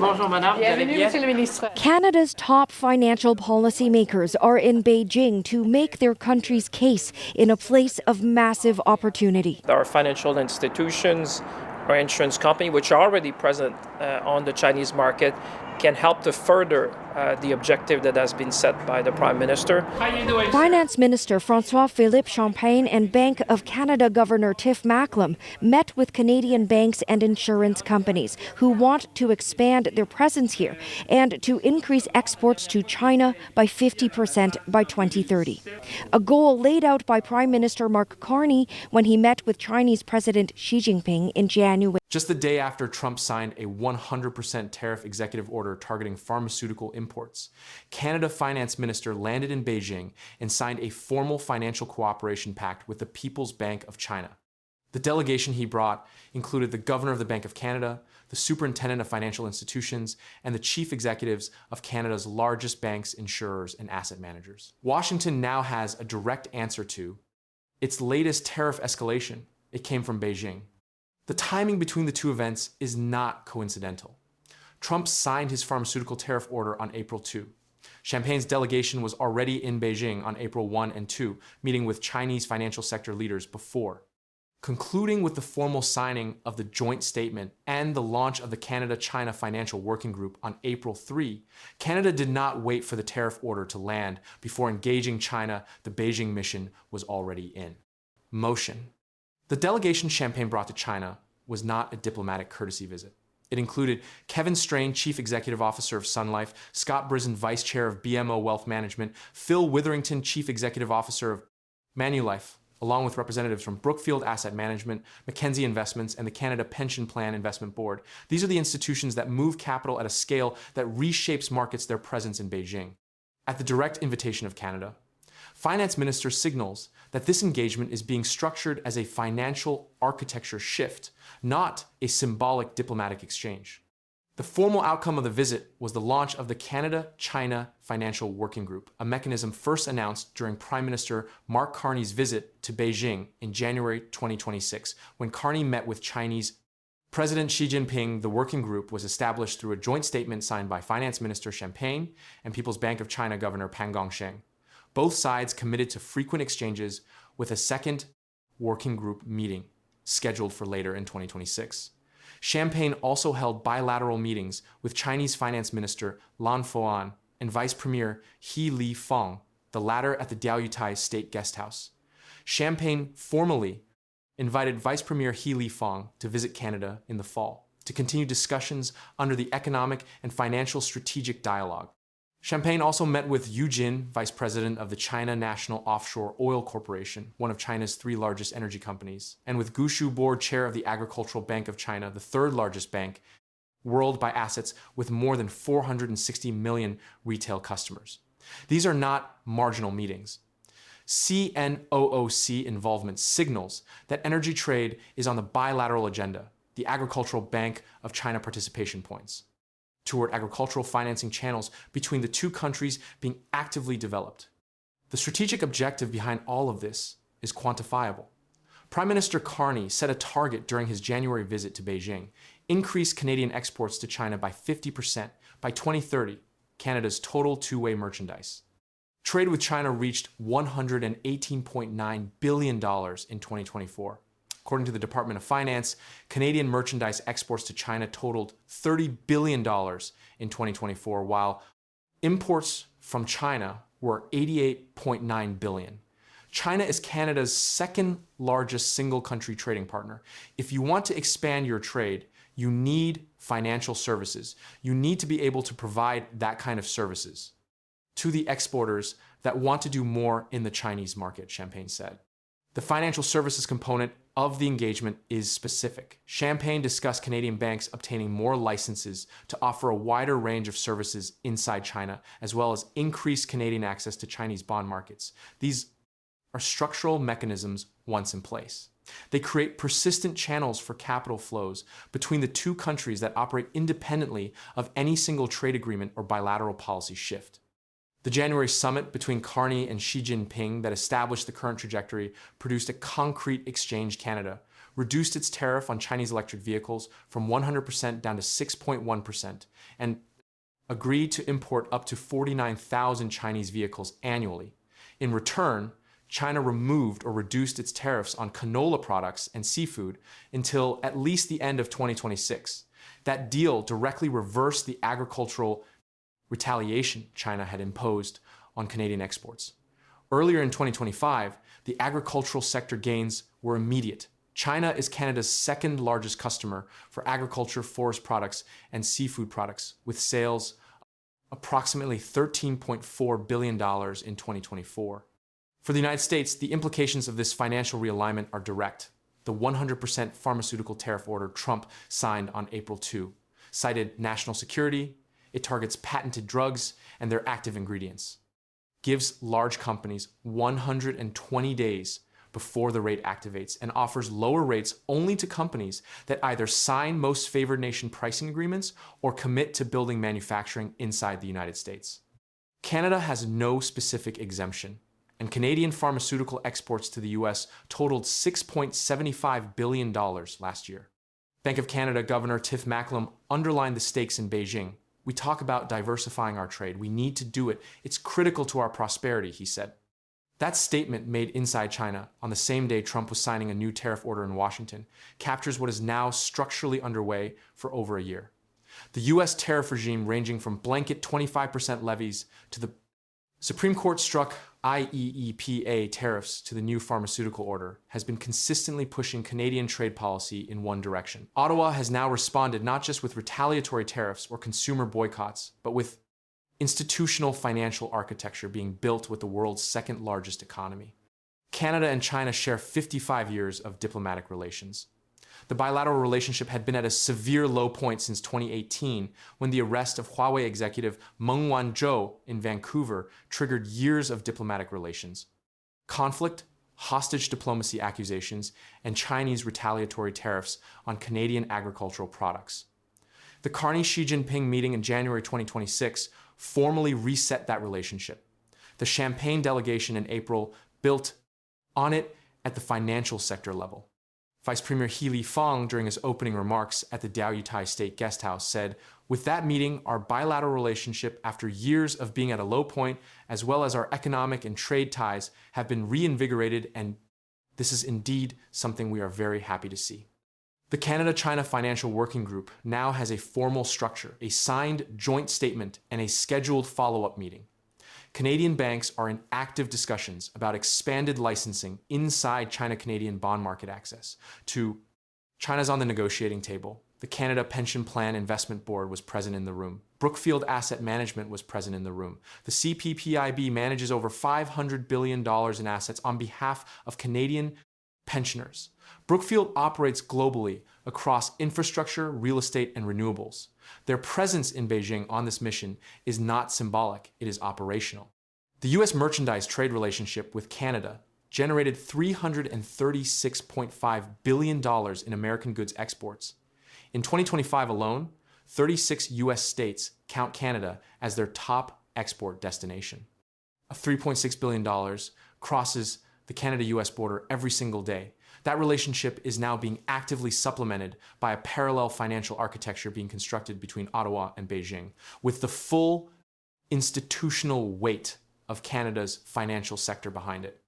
Bonjour madame, Bienvenue, Monsieur le Ministre. Canada's top financial policymakers are in Beijing to make their country's case in a place of massive opportunity. Our financial institutions or insurance company, which are already present on the Chinese market, can help to further the objective that has been set by the Prime Minister. How you doing? Finance Minister François-Philippe Champagne and Bank of Canada Governor Tiff Macklem met with Canadian banks and insurance companies who want to expand their presence here and to increase exports to China by 50% by 2030. A goal laid out by Prime Minister Mark Carney when he met with Chinese President Xi Jinping in January. Just the day after Trump signed a 100% tariff executive order targeting pharmaceutical imports, Canada Finance Minister landed in Beijing and signed a formal financial cooperation pact with the People's Bank of China. The delegation he brought included the Governor of the Bank of Canada, the Superintendent of Financial Institutions, and the Chief Executives of Canada's largest banks, insurers, and asset managers. Washington now has a direct answer to its latest tariff escalation. It came from Beijing. The timing between the two events is not coincidental. Trump signed his pharmaceutical tariff order on April 2. Champagne's delegation was already in Beijing on April 1 and 2, meeting with Chinese financial sector leaders before. Concluding with the formal signing of the joint statement and the launch of the Canada-China Financial Working Group on April 3, Canada did not wait for the tariff order to land before engaging China. The Beijing mission was already in motion. The delegation Champagne brought to China was not a diplomatic courtesy visit. It included Kevin Strain, Chief Executive Officer of Sun Life, Scott Brisen, Vice Chair of BMO Wealth Management, Phil Witherington, Chief Executive Officer of Manulife, along with representatives from Brookfield Asset Management, Mackenzie Investments, and the Canada Pension Plan Investment Board. These are the institutions that move capital at a scale that reshapes markets their presence in Beijing. At the direct invitation of Canada, Finance Minister signals that this engagement is being structured as a financial architecture shift, not a symbolic diplomatic exchange. The formal outcome of the visit was the launch of the Canada-China Financial Working Group, a mechanism first announced during Prime Minister Mark Carney's visit to Beijing in January 2026, when Carney met with Chinese President Xi Jinping. The working group was established through a joint statement signed by Finance Minister Champagne and People's Bank of China Governor Pan Gongsheng. Both sides committed to frequent exchanges, with a second working group meeting scheduled for later in 2026. Champagne also held bilateral meetings with Chinese Finance Minister Lan Foan and Vice Premier He Lifeng, the latter at the Diaoyutai State Guesthouse. Champagne formally invited Vice Premier He Lifeng to visit Canada in the fall to continue discussions under the Economic and Financial Strategic Dialogue. Champagne also met with Yu Jin, Vice President of the China National Offshore Oil Corporation, one of China's 3 largest energy companies, and with Gu Shu, Chair of the Agricultural Bank of China, the 3rd largest bank world by assets, with more than 460 million retail customers. These are not marginal meetings. CNOOC involvement signals that energy trade is on the bilateral agenda. The Agricultural Bank of China participation points toward agricultural financing channels between the two countries being actively developed. The strategic objective behind all of this is quantifiable. Prime Minister Carney set a target during his January visit to Beijing: increase Canadian exports to China by 50% by 2030, Canada's total two-way merchandise. Trade with China reached $118.9 billion in 2024. According to the Department of Finance, Canadian merchandise exports to China totaled $30 billion in 2024, while imports from China were $88.9 billion. China is Canada's 2nd largest single country trading partner. If you want to expand your trade, you need financial services. You need to be able to provide that kind of services to the exporters that want to do more in the Chinese market, Champagne said. The financial services component of the engagement is specific. Champagne discussed Canadian banks obtaining more licenses to offer a wider range of services inside China, as well as increase Canadian access to Chinese bond markets. These are structural mechanisms once in place. They create persistent channels for capital flows between the two countries that operate independently of any single trade agreement or bilateral policy shift. The January summit between Carney and Xi Jinping that established the current trajectory produced a concrete exchange. Canada reduced its tariff on Chinese electric vehicles from 100% down to 6.1%, and agreed to import up to 49,000 Chinese vehicles annually. In return, China removed or reduced its tariffs on canola products and seafood until at least the end of 2026. That deal directly reversed the agricultural retaliation China had imposed on Canadian exports. Earlier in 2025, the agricultural sector gains were immediate. China is Canada's second largest customer for agriculture, forest products, and seafood products, with sales approximately $13.4 billion in 2024. For the United States, the implications of this financial realignment are direct. The 100% pharmaceutical tariff order Trump signed on April 2 cited national security, it targets patented drugs and their active ingredients, gives large companies 120 days before the rate activates, and offers lower rates only to companies that either sign most favored nation pricing agreements or commit to building manufacturing inside the United States. Canada has no specific exemption, and Canadian pharmaceutical exports to the US totaled $6.75 billion last year. Bank of Canada Governor Tiff Macklem underlined the stakes in Beijing. We talk about diversifying our trade. We need to do it. It's critical to our prosperity, he said. That statement, made inside China on the same day Trump was signing a new tariff order in Washington, captures what is now structurally underway for over a year. The US tariff regime, ranging from blanket 25% levies to the Supreme Court struck IEEPA tariffs to the new pharmaceutical order, has been consistently pushing Canadian trade policy in one direction. Ottawa has now responded not just with retaliatory tariffs or consumer boycotts, but with institutional financial architecture being built with the world's second largest economy. Canada and China share 55 years of diplomatic relations. The bilateral relationship had been at a severe low point since 2018, when the arrest of Huawei executive Meng Wanzhou in Vancouver triggered years of diplomatic relations. Conflict, hostage diplomacy accusations, and Chinese retaliatory tariffs on Canadian agricultural products. The Carney-Xi Jinping meeting in January 2026 formally reset that relationship. The Champagne delegation in April built on it at the financial sector level. Vice Premier He Lifeng, during his opening remarks at the Diaoyutai State Guesthouse, said, "With that meeting, our bilateral relationship, after years of being at a low point, as well as our economic and trade ties, have been reinvigorated, and this is indeed something we are very happy to see." The Canada-China Financial Working Group now has a formal structure, a signed joint statement, and a scheduled follow-up meeting. Canadian banks are in active discussions about expanded licensing inside China-Canadian bond market access. China's on the negotiating table. The Canada Pension Plan Investment Board was present in the room. Brookfield Asset Management was present in the room. The CPPIB manages over $500 billion in assets on behalf of Canadian pensioners. Brookfield operates globally across infrastructure, real estate, and renewables. Their presence in Beijing on this mission is not symbolic, it is operational. The U.S. merchandise trade relationship with Canada generated $336.5 billion in American goods exports. In 2025 alone, 36 U.S. states count Canada as their top export destination. $3.6 billion crosses the Canada-U.S. border every single day. That relationship is now being actively supplemented by a parallel financial architecture being constructed between Ottawa and Beijing, with the full institutional weight of Canada's financial sector behind it.